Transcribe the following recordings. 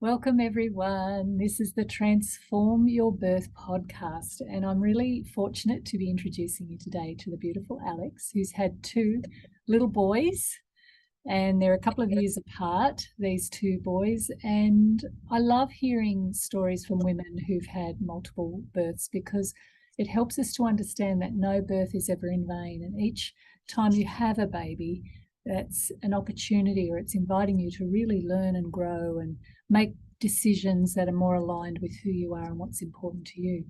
Welcome, everyone. This is the Transform Your Birth podcast, and I'm really fortunate to be introducing you today to the beautiful Alex, who's had two little boys, and they're a couple of years apart, these two boys. And I love hearing stories from women who've had multiple births because it helps us to understand that no birth is ever in vain, and each time you have a baby, that's an opportunity, or it's inviting you to really learn and grow and make decisions that are more aligned with who you are and what's important to you.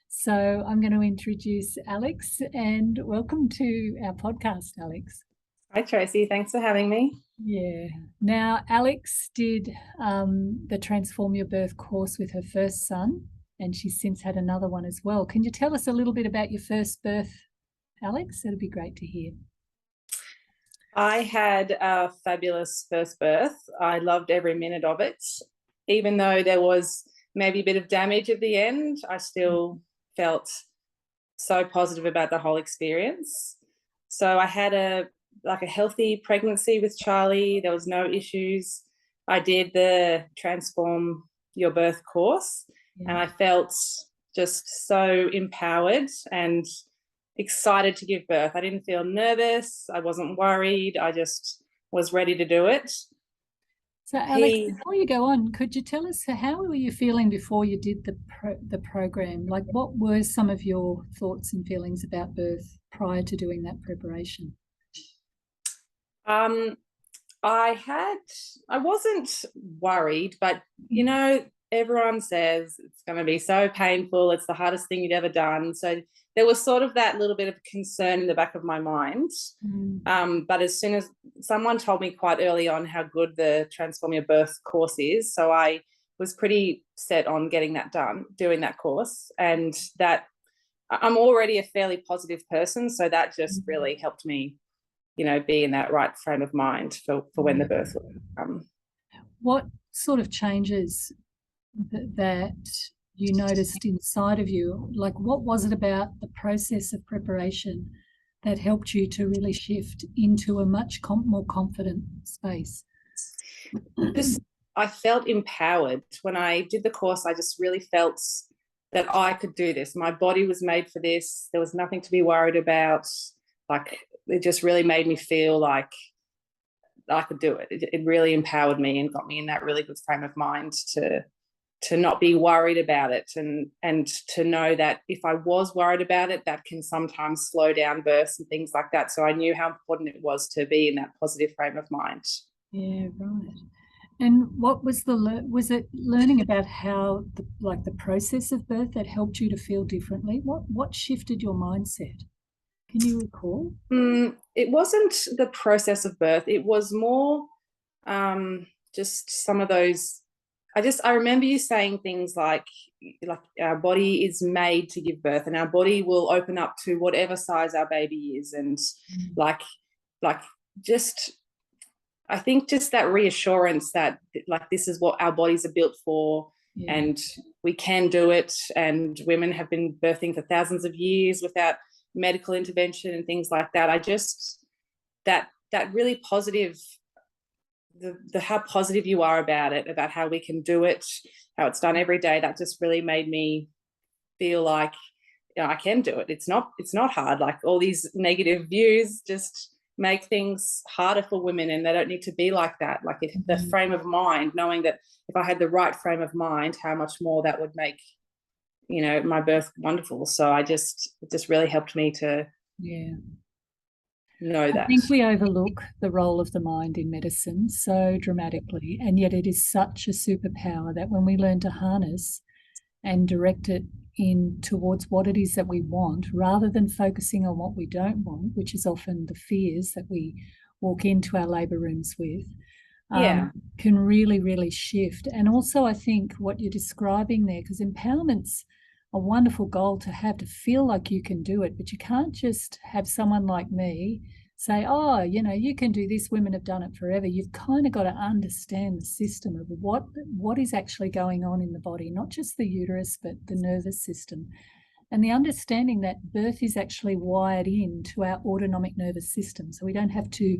So I'm going to introduce Alex, and welcome to our podcast, Alex. Hi, Tracy. Thanks for having me. Yeah. Now, Alex did the Transform Your Birth course with her first son, and she's since had another one as well. Can you tell us a little bit about your first birth, Alex? That'd be great to hear. I had a fabulous first birth. I loved every minute of it. Even though there was maybe a bit of damage at the end, I still felt so positive about the whole experience. So I had a healthy pregnancy with Charlie. There was no issues. I did the Transform Your Birth course, and I felt just so empowered and excited to give birth. I didn't feel nervous. I wasn't worried. I just was ready to do it. So, Alex, before you go on, could you tell us how were you feeling before you did the program? Like, what were some of your thoughts and feelings about birth prior to doing that preparation? I wasn't worried, but you know, everyone says it's going to be so painful. It's the hardest thing you'd ever done. So there was sort of that little bit of concern in the back of my mind. But as soon as someone told me quite early on how good the Transform Your Birth course is, so I was pretty set on getting that done, doing that course. And that I'm already a fairly positive person, so that just really helped me, you know, be in that right frame of mind for when the birth will come. What sort of changes that you noticed inside of you? Like, what was it about the process of preparation that helped you to really shift into a much more confident space? I felt empowered. When I did the course, I just really felt that I could do this. My body was made for this. There was nothing to be worried about. Like, it just really made me feel like I could do it. It really empowered me and got me in that really good frame of mind to not be worried about it, and to know that if I was worried about it, that can sometimes slow down births and things like that. So I knew how important it was to be in that positive frame of mind. Yeah, right. And what was was it learning about how the process of birth that helped you to feel differently? What shifted your mindset? Can you recall? It wasn't the process of birth. It was more just some of those. I remember you saying things like our body is made to give birth, and our body will open up to whatever size our baby is, and I think just that reassurance that like this is what our bodies are built for, and we can do it. And women have been birthing for thousands of years without medical intervention and things like that. I just that really positive. The how positive you are about it, about how we can do it, how it's done every day, that just really made me feel like, you know, I can do it. It's not hard. Like, all these negative views just make things harder for women, and they don't need to be like that. Like, if the frame of mind, knowing that if I had the right frame of mind, how much more that would make, you know, my birth wonderful. So it just really helped me to know that. I think we overlook the role of the mind in medicine so dramatically, and yet it is such a superpower that when we learn to harness and direct it in towards what it is that we want, rather than focusing on what we don't want, which is often the fears that we walk into our labour rooms with, can really, really shift. And also, I think what you're describing there, because empowerment's a wonderful goal to have, to feel like you can do it, but you can't just have someone like me say, oh, you know, you can do this, women have done it forever. You've kind of got to understand the system of what is actually going on in the body, not just the uterus, but the nervous system. And the understanding that birth is actually wired into our autonomic nervous system. So we don't have to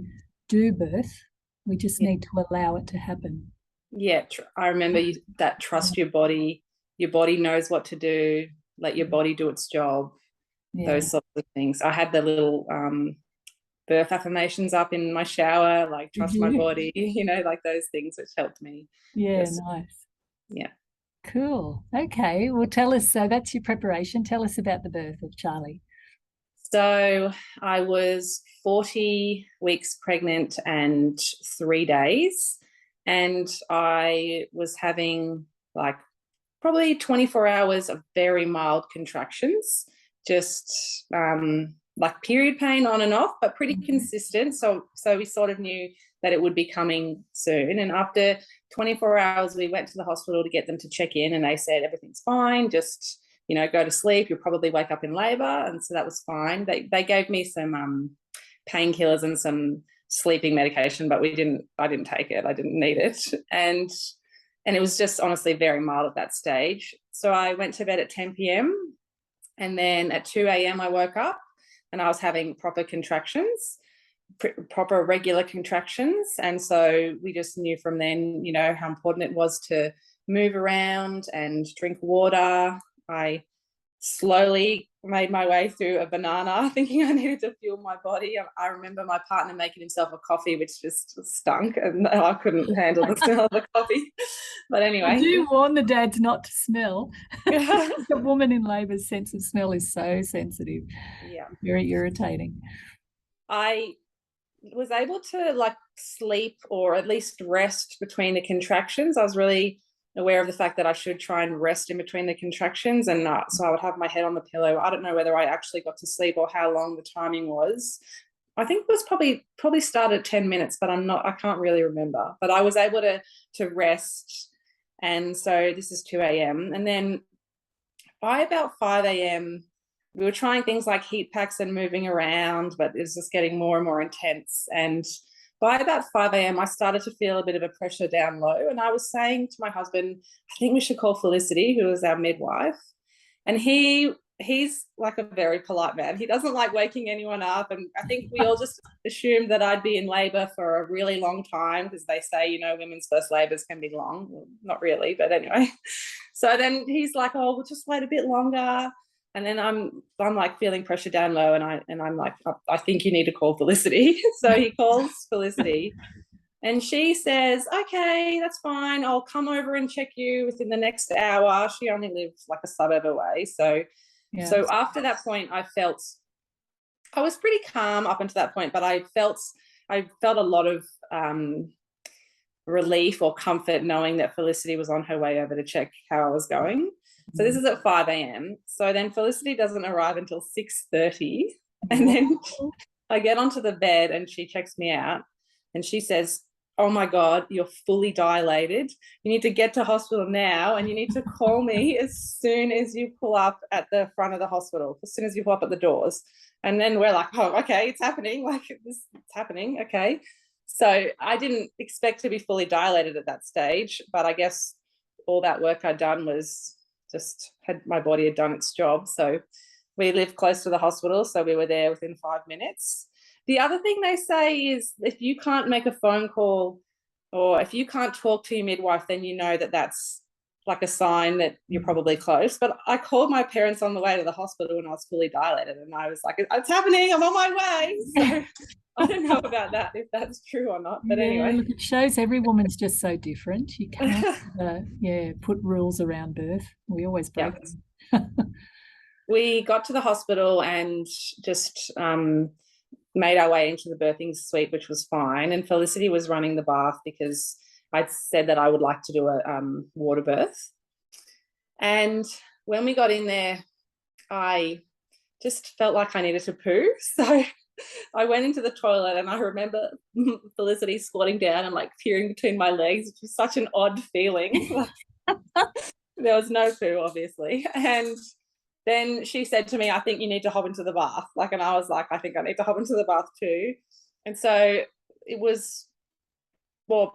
do birth, we just need to allow it to happen. Yeah, I remember that trust your body. Your body knows what to do. Let your body do its job. Yeah. Those sorts of things. I had the little birth affirmations up in my shower, like Did trust my you? body, like those things, which helped me. Yeah, Just, nice. yeah. Cool. Okay. Well, tell us. So that's your preparation. Tell us about the birth of Charlie. So I was 40 weeks pregnant and 3 days, and I was having like probably 24 hours of very mild contractions, just like period pain on and off, but pretty consistent. So we sort of knew that it would be coming soon. And after 24 hours, we went to the hospital to get them to check in, and they said everything's fine. Just go to sleep. You'll probably wake up in labor, and so that was fine. They gave me some painkillers and some sleeping medication, but I didn't take it. I didn't need it, and it was just honestly very mild at that stage. So I went to bed at 10 p.m. and then at 2 a.m. I woke up and I was having proper contractions, proper regular contractions. And so we just knew from then, how important it was to move around and drink water. I slowly made my way through a banana thinking I needed to fuel my body. I remember my partner making himself a coffee which just stunk, and I couldn't handle the smell of the coffee. But anyway, I do warn the dads not to smell. The woman in labour's sense of smell is so sensitive. Yeah, very irritating. I was able to sleep or at least rest between the contractions. I was really aware of the fact that I should try and rest in between the contractions, and so I would have my head on the pillow. I don't know whether I actually got to sleep or how long the timing was. I think it was probably started at 10 minutes, but I can't really remember. But I was able to rest. And so this is 2 a.m. And then by about 5 a.m., we were trying things like heat packs and moving around, but it was just getting more and more intense. And by about 5 a.m., I started to feel a bit of a pressure down low. And I was saying to my husband, I think we should call Felicity, who was our midwife. And he's like a very polite man. He doesn't like waking anyone up. And I think we all just assumed that I'd be in labor for a really long time, because they say, women's first labors can be long. Well, not really, but anyway. So then he's like, oh, we'll just wait a bit longer. And then I'm like feeling pressure down low, and I'm like, I think you need to call Felicity. So he calls Felicity, and she says, okay, that's fine. I'll come over and check you within the next hour. She only lives like a suburb away. So after that point, I was pretty calm up until that point, but I felt a lot of relief or comfort knowing that Felicity was on her way over to check how I was going. So this is at 5 a.m. So then Felicity doesn't arrive until 6:30. And then I get onto the bed and she checks me out and she says, oh my God, you're fully dilated. You need to get to hospital now, and you need to call me as soon as you pull up at the front of the hospital, as soon as you pull up at the doors. And then we're like, oh, okay, it's happening. It's happening. Okay. So I didn't expect to be fully dilated at that stage, but I guess all that work I'd done was my body had done its job. So we lived close to the hospital, so we were there within 5 minutes. The other thing they say is if you can't make a phone call or if you can't talk to your midwife, then that's like a sign that you're probably close. But I called my parents on the way to the hospital when I was fully dilated, and I was like, it's happening, I'm on my way. So I don't know about that, if that's true or not. But anyway. Look, it shows every woman's just so different. You can't put rules around birth. We always break them. We got to the hospital and just made our way into the birthing suite, which was fine. And Felicity was running the bath because I'd said that I would like to do a water birth. And when we got in there, I just felt like I needed to poo. So I went into the toilet, and I remember Felicity squatting down and peering between my legs, which was such an odd feeling. There was no poo, obviously. And then she said to me, I think you need to hop into the bath. And I was like, I think I need to hop into the bath too. And so it was,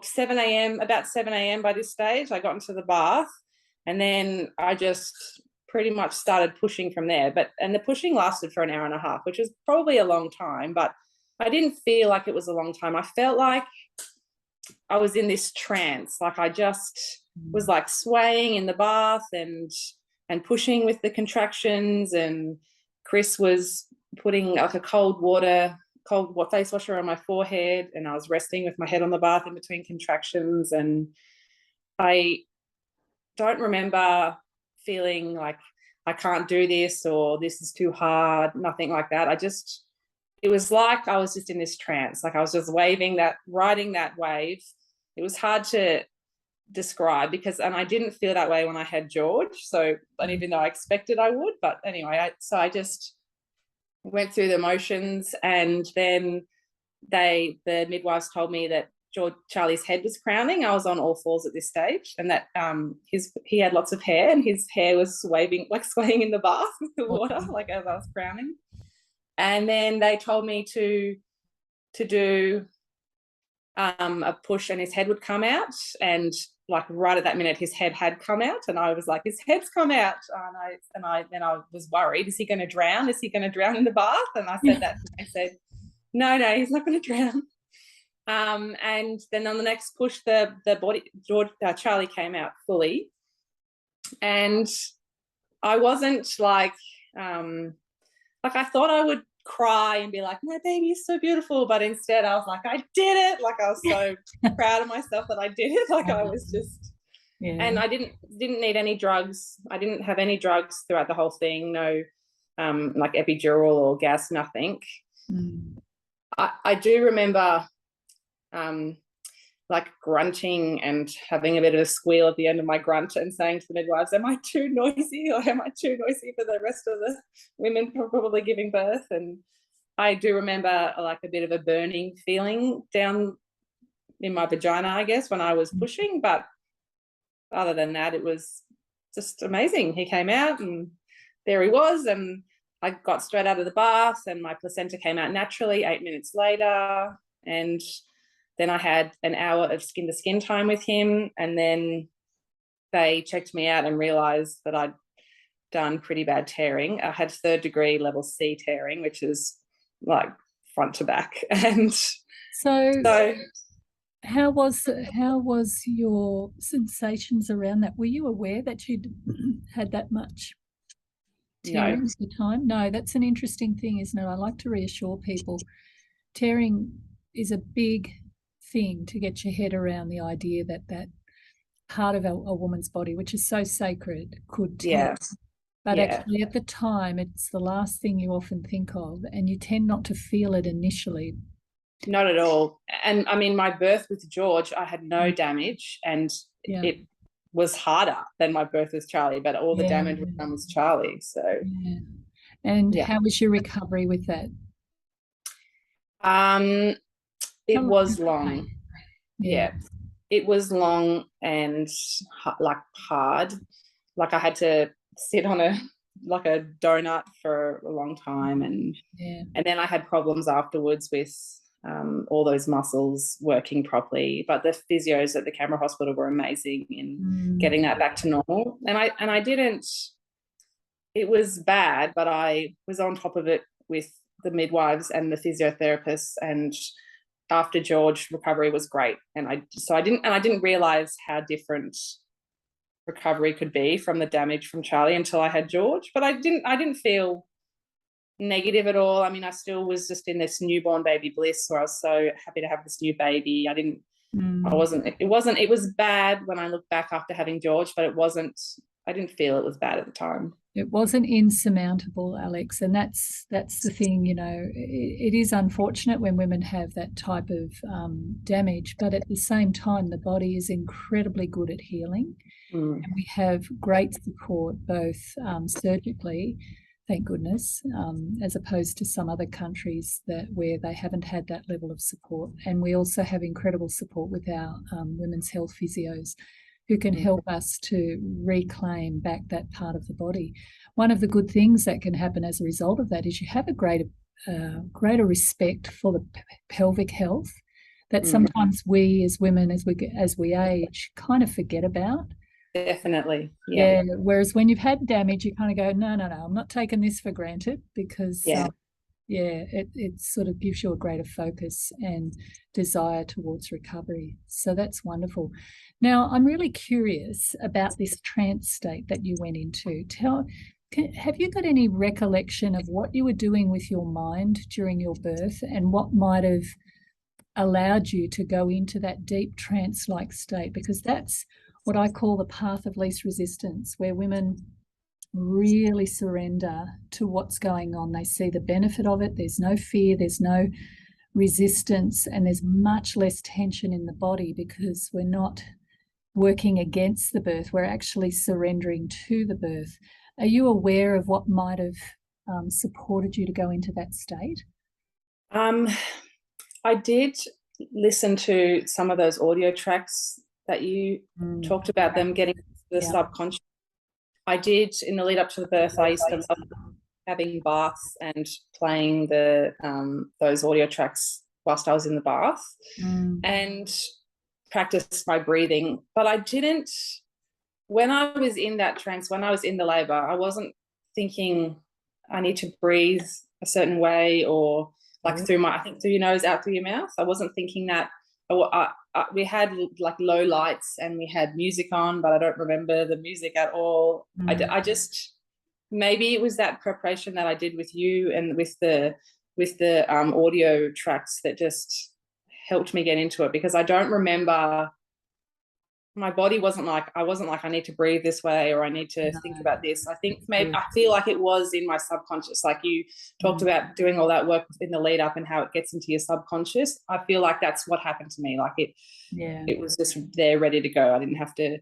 7 a.m., about 7 a.m. by this stage, I got into the bath, and then I just pretty much started pushing from there. And the pushing lasted for an hour and a half, which is probably a long time, but I didn't feel like it was a long time. I felt like I was in this trance. Like I just was like swaying in the bath and pushing with the contractions, and Chris was putting like a cold face washer on my forehead, and I was resting with my head on the bath in between contractions. And I don't remember feeling like I can't do this or this is too hard, nothing like that. It was like I was just in this trance, like I was just riding that wave. It was hard to describe and I didn't feel that way when I had George. So, and even though I expected I would, but anyway, I just went through the motions, and then the midwives told me that Charlie's head was crowning. I was on all fours at this stage, and that he had lots of hair, and his hair was swaying in the bath with the water, like as I was crowning. And then they told me to do a push, and his head would come out. And like right at that minute, his head had come out, and I was like, his head's come out. And I was worried. Is he going to drown? Is he going to drown in the bath? And I said that. I said, no, he's not going to drown. And then on the next push, Charlie came out fully, and I wasn't like I thought I would cry and be like, my baby is so beautiful, but instead I was like, I did it. Like I was so proud of myself that I did it. Like I was just, and I didn't need any drugs. I didn't have any drugs throughout the whole thing. No, like epidural or gas, nothing. I do remember like grunting and having a bit of a squeal at the end of my grunt and saying to the midwives, am I too noisy, or am I too noisy for the rest of the women probably giving birth? And I do remember like a bit of a burning feeling down in my vagina, I guess, when I was pushing. But other than that, it was just amazing. He came out and there he was, and I got straight out of the bath, and my placenta came out naturally 8 minutes later. And then I had an hour of skin-to-skin time with him, and then they checked me out and realised that I'd done pretty bad tearing. I had 3rd degree level C tearing, which is like front to back. And so how was your sensations around that? Were you aware that you'd had that much tearing at the time? No, that's an interesting thing, isn't it? I like to reassure people. Tearing is a big thing to get your head around, the idea that part of a woman's body, which is so sacred, could tear. But actually at the time, it's the last thing you often think of, and you tend not to feel it initially. Not at all. And I mean, my birth with George, I had no damage, and it was harder than my birth with Charlie, but all the damage was done with Charlie. So And how was your recovery with that? It was long. It was long and like hard. Like I had to sit on a donut for a long time, and then I had problems afterwards with all those muscles working properly. But the physios at the Canberra hospital were amazing in getting that back to normal. And I didn't. It was bad, but I was on top of it with the midwives and the physiotherapists, and after George, recovery was great. And I didn't realize how different recovery could be from the damage from Charlie until I had George. But I didn't feel negative at all. I mean, I still was just in this newborn baby bliss where I was so happy to have this new baby. It was bad when I look back after having George, but I didn't feel it was bad at the time. It wasn't insurmountable, Alex, and that's the thing. It is unfortunate when women have that type of damage, but at the same time, the body is incredibly good at healing, and we have great support both surgically, thank goodness, as opposed to some other countries where they haven't had that level of support. And we also have incredible support with our women's health physios, who can help us to reclaim back that part of the body. One of the good things that can happen as a result of that is you have a greater respect for the pelvic health that sometimes we as women, as we age, kind of forget about. Definitely. Yeah. Whereas when you've had damage, you kind of go, no, I'm not taking this for granted, because Yeah, it sort of gives you a greater focus and desire towards recovery. So that's wonderful. Now, I'm really curious about this trance state that you went into. Have you got any recollection of what you were doing with your mind during your birth and what might have allowed you to go into that deep trance-like state? Because that's what I call the path of least resistance, where women really surrender to what's going on. They see the benefit of it. There's no fear, there's no resistance, and there's much less tension in the body because we're not working against the birth. We're actually surrendering to the birth. Are you aware of what might have supported you to go into that state? I did listen to some of those audio tracks that you talked about, them getting to the subconscious. I did, in the lead up to the birth, I used to love having baths and playing those audio tracks whilst I was in the bath and practice my breathing. But I didn't, when I was in that trance, when I was in the labor, I wasn't thinking I need to breathe a certain way or like through your nose, out through your mouth. I wasn't thinking that. We had like low lights and we had music on, but I don't remember the music at all. I just, maybe it was that preparation that I did with you and with the audio tracks that just helped me get into it, because I don't remember, my body wasn't like, I need to breathe this way or I need to think about this. I think maybe, I feel like it was in my subconscious. Like you talked about doing all that work in the lead up and how it gets into your subconscious. I feel like that's what happened to me. Like it was just there ready to go. I didn't have to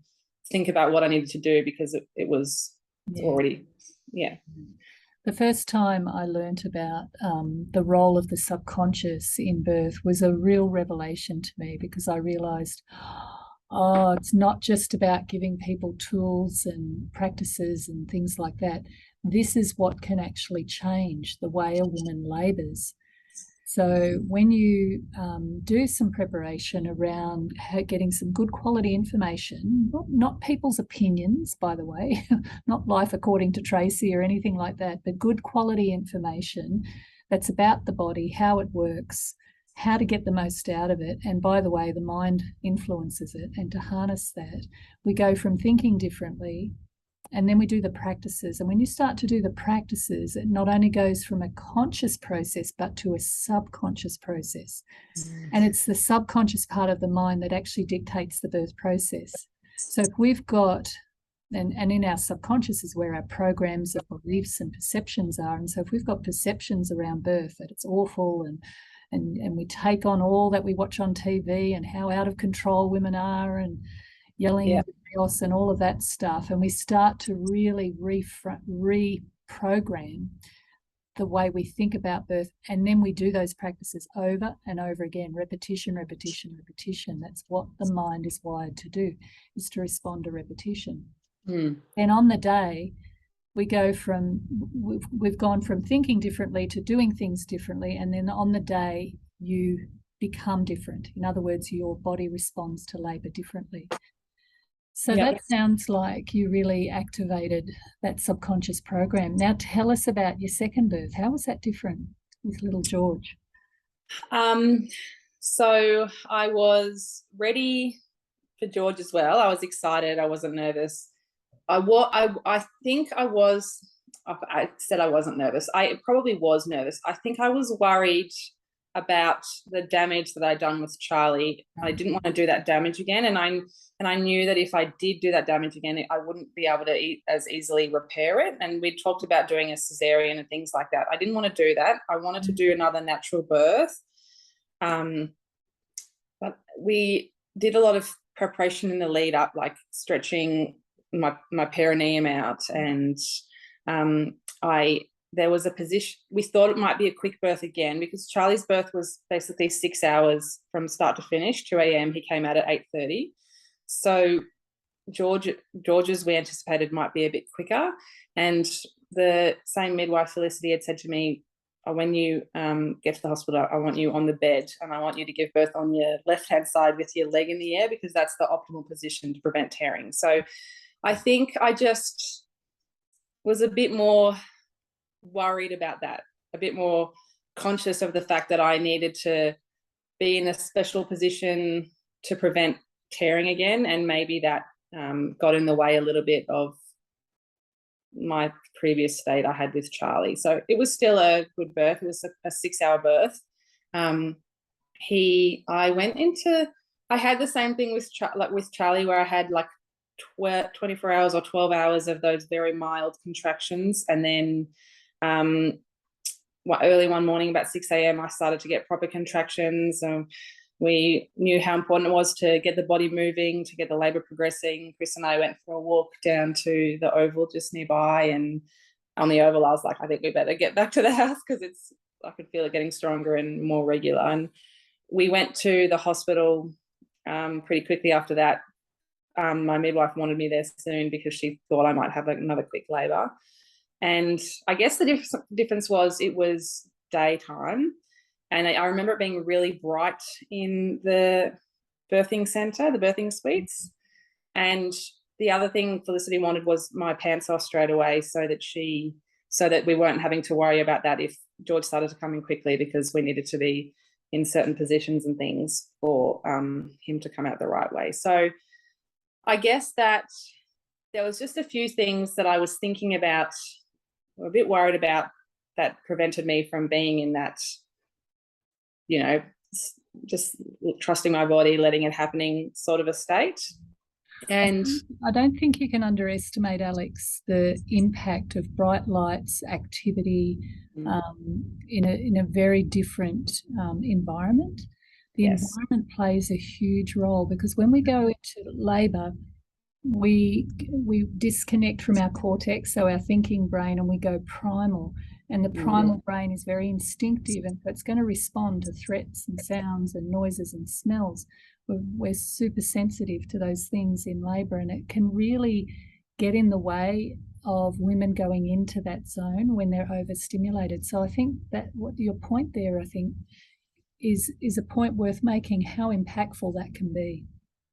think about what I needed to do because it was already, The first time I learnt about the role of the subconscious in birth was a real revelation to me, because I realised, it's not just about giving people tools and practices and things like that. This is what can actually change the way a woman labours. So when you do some preparation around getting some good quality information, not people's opinions, by the way, not life according to Tracy or anything like that, but good quality information that's about the body, how it works, how to get the most out of it. And by the way, the mind influences it. And to harness that, we go from thinking differently, and then we do the practices. And when you start to do the practices, it not only goes from a conscious process, but to a subconscious process. And it's the subconscious part of the mind that actually dictates the birth process. So if we've got, and in our subconscious is where our programs of beliefs and perceptions are. And so if we've got perceptions around birth that it's awful and we take on all that we watch on TV and how out of control women are and yelling chaos and all of that stuff, and we start to really reprogram the way we think about birth, and then we do those practices over and over again, repetition, repetition, repetition. That's what the mind is wired to do, is to respond to repetition. And on the day, we've gone from thinking differently to doing things differently, and then on the day you become different. In other words, your body responds to labour differently. So that sounds like you really activated that subconscious program. Now tell us about your second birth. How was that different with little George? So I was ready for George as well. I was excited. I wasn't nervous. I think I was, I said I wasn't nervous. I probably was nervous. I think I was worried about the damage that I'd done with Charlie. I didn't want to do that damage again. And I knew that if I did do that damage again, I wouldn't be able to as easily repair it. And we talked about doing a cesarean and things like that. I didn't want to do that. I wanted to do another natural birth. But we did a lot of preparation in the lead up, like stretching my perineum out, and there was a position, we thought it might be a quick birth again, because Charlie's birth was basically 6 hours from start to finish, 2 a.m. He came out at 8:30. So George's we anticipated might be a bit quicker. And the same midwife, Felicity, had said to me, when you get to the hospital, I want you on the bed and I want you to give birth on your left-hand side with your leg in the air, because that's the optimal position to prevent tearing. So I think I just was a bit more worried about that, a bit more conscious of the fact that I needed to be in a special position to prevent tearing again, and maybe that got in the way a little bit of my previous state I had with Charlie. So it was still a good birth. It was a 6-hour birth. I had the same thing with Charlie, where I had like 24 hours or 12 hours of those very mild contractions, and then early one morning about 6 a.m. I started to get proper contractions. We knew how important it was to get the body moving, to get the labour progressing. Chris and I went for a walk down to the Oval just nearby, and on the Oval I was like, I think we better get back to the house because I could feel it getting stronger and more regular. And we went to the hospital pretty quickly after that. My midwife wanted me there soon because she thought I might have another quick labour. And I guess the difference was it was daytime. And I remember it being really bright in the birthing centre, the birthing suites. And the other thing Felicity wanted was my pants off straight away so that we weren't having to worry about that if George started to come in quickly, because we needed to be in certain positions and things for him to come out the right way. So I guess that there was just a few things that I was thinking about, or a bit worried about, that prevented me from being in that, just trusting my body, letting it happening sort of a state. And I don't think you can underestimate, Alex, the impact of bright lights, activity in a very different environment. The environment plays a huge role, because when we go into labour, we disconnect from our cortex, so our thinking brain, and we go primal. And the primal brain is very instinctive, and so it's going to respond to threats and sounds and noises and smells. We're super sensitive to those things in labour, and it can really get in the way of women going into that zone when they're overstimulated. So I think that what your point there, I think, is a point worth making, how impactful that can be.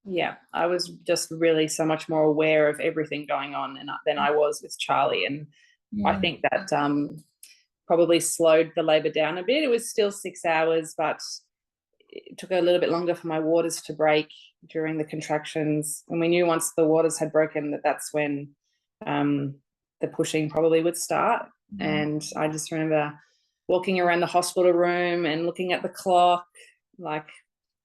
Yeah, I was just really so much more aware of everything going on than I was with Charlie. And I think that probably slowed the labour down a bit. It was still 6 hours, but it took a little bit longer for my waters to break during the contractions. And we knew once the waters had broken that's when the pushing probably would start. And I just remember walking around the hospital room and looking at the clock, like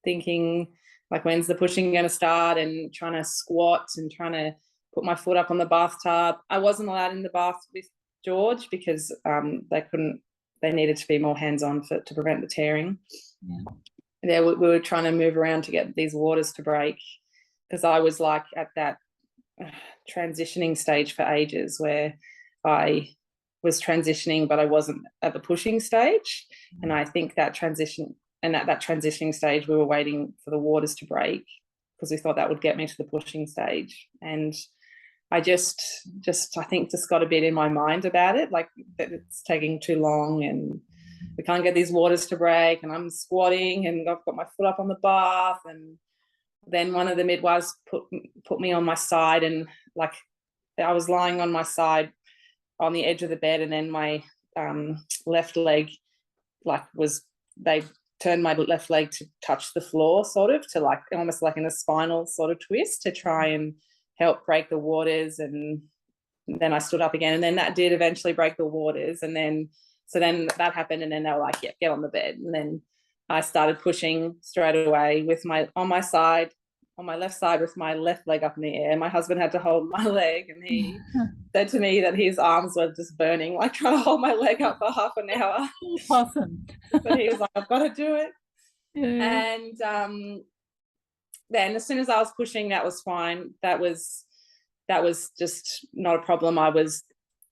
thinking, like, when's the pushing going to start, and trying to squat and trying to put my foot up on the bathtub. I wasn't allowed in the bath with George because they needed to be more hands-on to prevent the tearing. We were trying to move around to get these waters to break, because I was like at that transitioning stage for ages where I was transitioning, but I wasn't at the pushing stage. And I think that transition, and at that transitioning stage, we were waiting for the waters to break because we thought that would get me to the pushing stage. And I just I think just got a bit in my mind about it, like that it's taking too long and we can't get these waters to break, and I'm squatting and I've got my foot up on the bath. And then one of the midwives put me on my side, and like I was lying on my side on the edge of the bed, and then my left leg they turned my left leg to touch the floor, sort of, to like almost like in a spinal sort of twist to try and help break the waters. And then I stood up again, and then that did eventually break the waters. And then that happened, and then they were like, yeah, get on the bed. And then I started pushing straight away on my left side with my left leg up in the air. My husband had to hold my leg, and he said to me that his arms were just burning, like trying to hold my leg up for half an hour. Awesome. But he was like, I've got to do it. And then as soon as I was pushing, that was fine. That was just not a problem. I was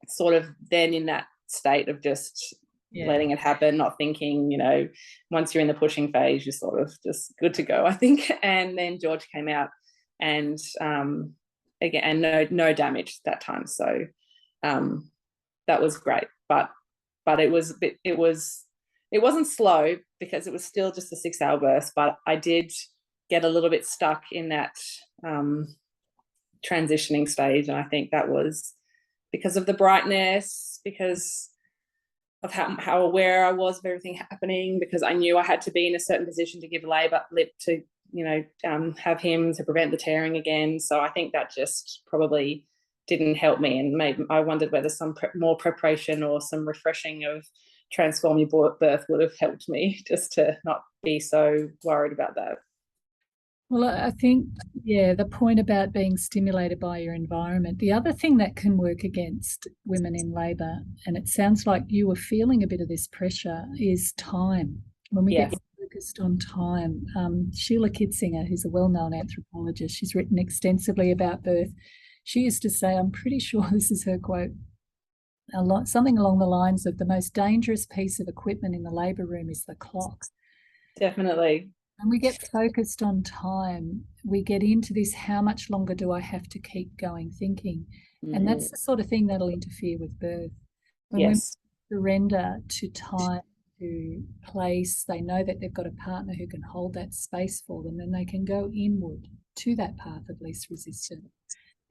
sort of then in that state of just letting it happen, not thinking, once you're in the pushing phase, you're sort of just good to go, I think. And then George came out, and again, and no damage that time. So that was great. But it wasn't slow because it was still just a 6-hour birth, but I did get a little bit stuck in that transitioning stage. And I think that was because of the brightness, because of how aware I was of everything happening, because I knew I had to be in a certain position to give labour lip to, have him, to prevent the tearing again. So I think that just probably didn't help me, and I wondered whether some more preparation or some refreshing of Transform Your Birth would have helped me, just to not be so worried about that. Well, I think, the point about being stimulated by your environment. The other thing that can work against women in labour, and it sounds like you were feeling a bit of this pressure, is time. When we get focused on time, Sheila Kitzinger, who's a well-known anthropologist, she's written extensively about birth. She used to say, I'm pretty sure this is her quote, something along the lines of, the most dangerous piece of equipment in the labour room is the clock. Definitely. And we get focused on time, we get into this, how much longer do I have to keep going thinking? And that's the sort of thing that'll interfere with birth. When we surrender to time, to place, they know that they've got a partner who can hold that space for them, and they can go inward to that path of least resistance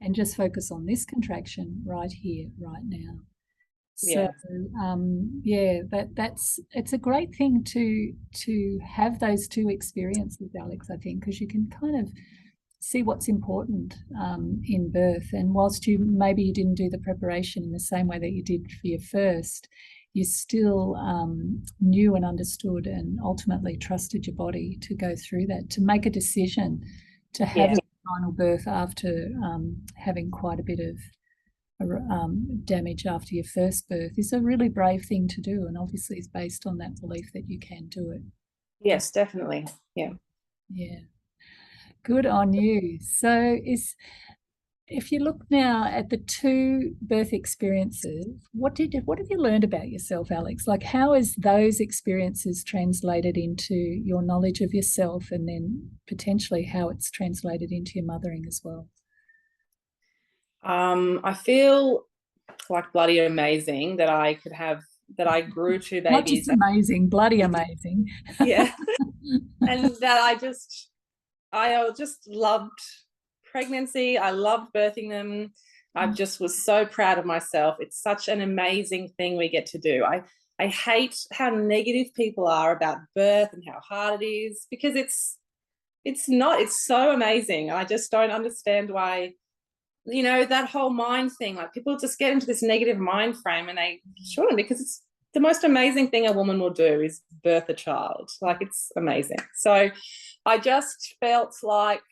and just focus on this contraction right here, right now. So it's a great thing to have those two experiences, Alex, I think, because you can kind of see what's important in birth. And whilst maybe you didn't do the preparation in the same way that you did for your first, you still knew and understood and ultimately trusted your body to go through that, to make a decision to have a final birth after having quite a bit of damage after your first birth is a really brave thing to do, and obviously is based on that belief that you can do it. Yes, definitely. Yeah. Good on you. So if you look now at the two birth experiences, what have you learned about yourself, Alex? Like, how has those experiences translated into your knowledge of yourself, and then potentially how it's translated into your mothering as well? I feel like bloody amazing that I grew two babies. Not just amazing, bloody amazing. Yeah. And that I just loved pregnancy. I loved birthing them. I just was so proud of myself. It's such an amazing thing we get to do. I hate how negative people are about birth and how hard it is, because it's so amazing. I just don't understand why, that whole mind thing, like people just get into this negative mind frame, and they shouldn't, because it's the most amazing thing a woman will do is birth a child. Like, it's amazing. So I just felt like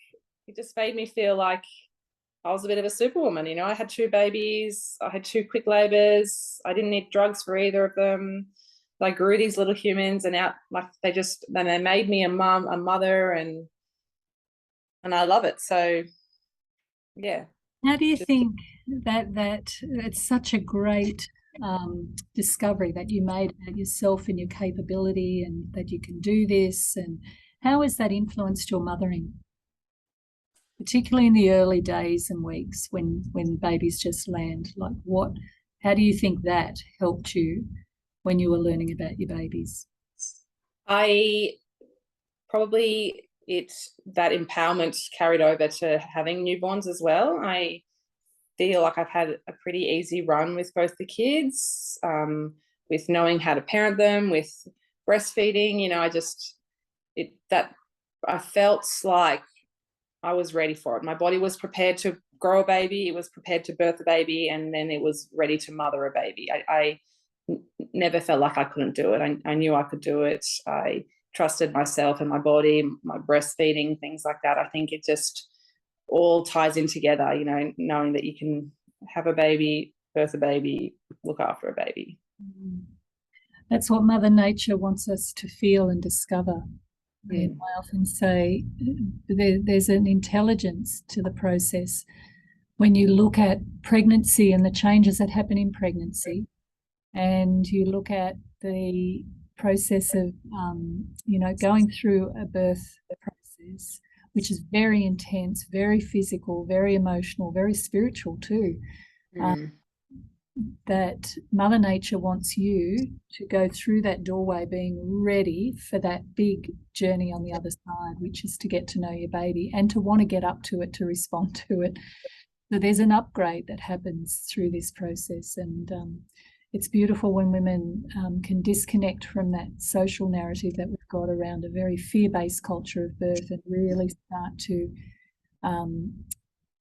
it just made me feel like I was a bit of a superwoman. I had two babies, I had two quick labors, I didn't need drugs for either of them. I grew these little humans, and they made me a mother, and I love it. So yeah. How do you think that it's such a great discovery that you made about yourself and your capability, and that you can do this, and how has that influenced your mothering, particularly in the early days and weeks when babies just land? Like, how do you think that helped you when you were learning about your babies? That empowerment carried over to having newborns as well. I feel like I've had a pretty easy run with both the kids, with knowing how to parent them, with breastfeeding. I felt like I was ready for it. My body was prepared to grow a baby, it was prepared to birth a baby, and then it was ready to mother a baby. I never felt like I couldn't do it. I knew I could do it. I trusted myself and my body, my breastfeeding, things like that. I think it just all ties in together, knowing that you can have a baby, birth a baby, look after a baby. That's what Mother Nature wants us to feel and discover. And I often say there's an intelligence to the process. When you look at pregnancy and the changes that happen in pregnancy, and you look at the process of, going through a birth process, which is very intense, very physical, very emotional, very spiritual too, that Mother Nature wants you to go through that doorway being ready for that big journey on the other side, which is to get to know your baby and to want to get up to it, to respond to it. So there's an upgrade that happens through this process. And it's beautiful when women can disconnect from that social narrative that we've got around a very fear-based culture of birth and really start to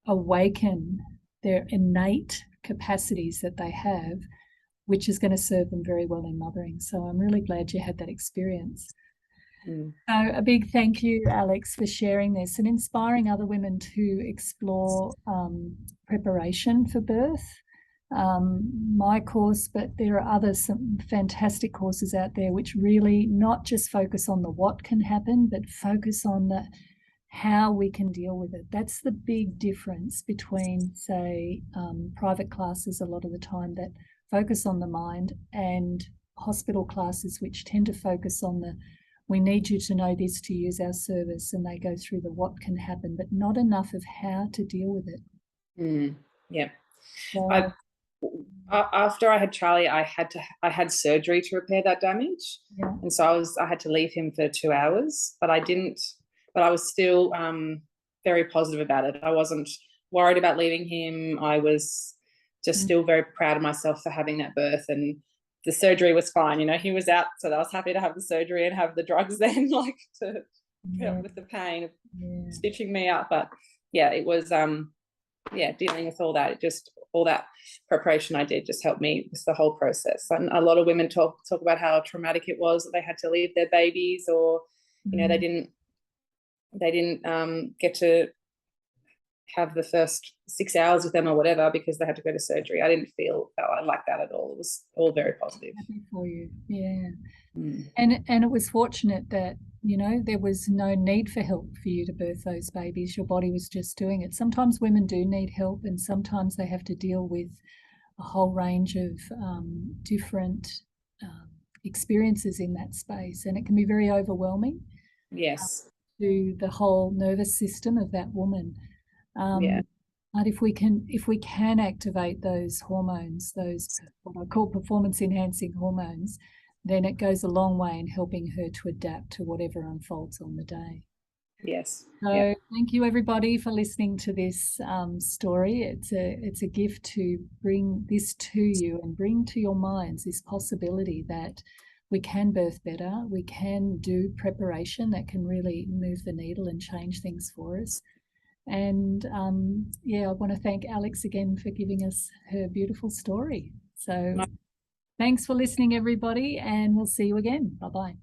awaken their innate capacities that they have, which is going to serve them very well in mothering. So I'm really glad you had that experience. So a big thank you, Alex, for sharing this and inspiring other women to explore preparation for birth. My course, but there are some fantastic courses out there which really not just focus on the what can happen, but focus on the how we can deal with it. That's the big difference between, say, private classes a lot of the time that focus on the mind, and hospital classes which tend to focus on the we need you to know this to use our service, and they go through the what can happen, but not enough of how to deal with it. Yeah. So, after I had Charlie, I had surgery to repair that damage. Yeah. And so I had to leave him for 2 hours, but I was still very positive about it. I wasn't worried about leaving him. I was just still very proud of myself for having that birth, and the surgery was fine. You know, he was out, so I was happy to have the surgery and have the drugs then, like to help with the pain of stitching me up. But yeah, it was dealing with all that. All that preparation I did just helped me with the whole process. And a lot of women talk about how traumatic it was that they had to leave their babies, or you know, they didn't get to have the first 6 hours with them or whatever because they had to go to surgery. I didn't feel like that at all. It was all very positive. Happy for you. Yeah. And it was fortunate that, you know, there was no need for help for you to birth those babies. Your body was just doing it. Sometimes women do need help, and sometimes they have to deal with a whole range of different experiences in that space, and it can be very overwhelming. Yes. To the whole nervous system of that woman. But if we can activate those hormones, those what I call performance enhancing hormones, then it goes a long way in helping her to adapt to whatever unfolds on the day. Yes. So thank you everybody for listening to this story. It's a gift to bring this to you and bring to your minds this possibility that we can birth better, we can do preparation that can really move the needle and change things for us. And I want to thank Alex again for giving us her beautiful story. So thanks for listening, everybody, and we'll see you again. Bye-bye.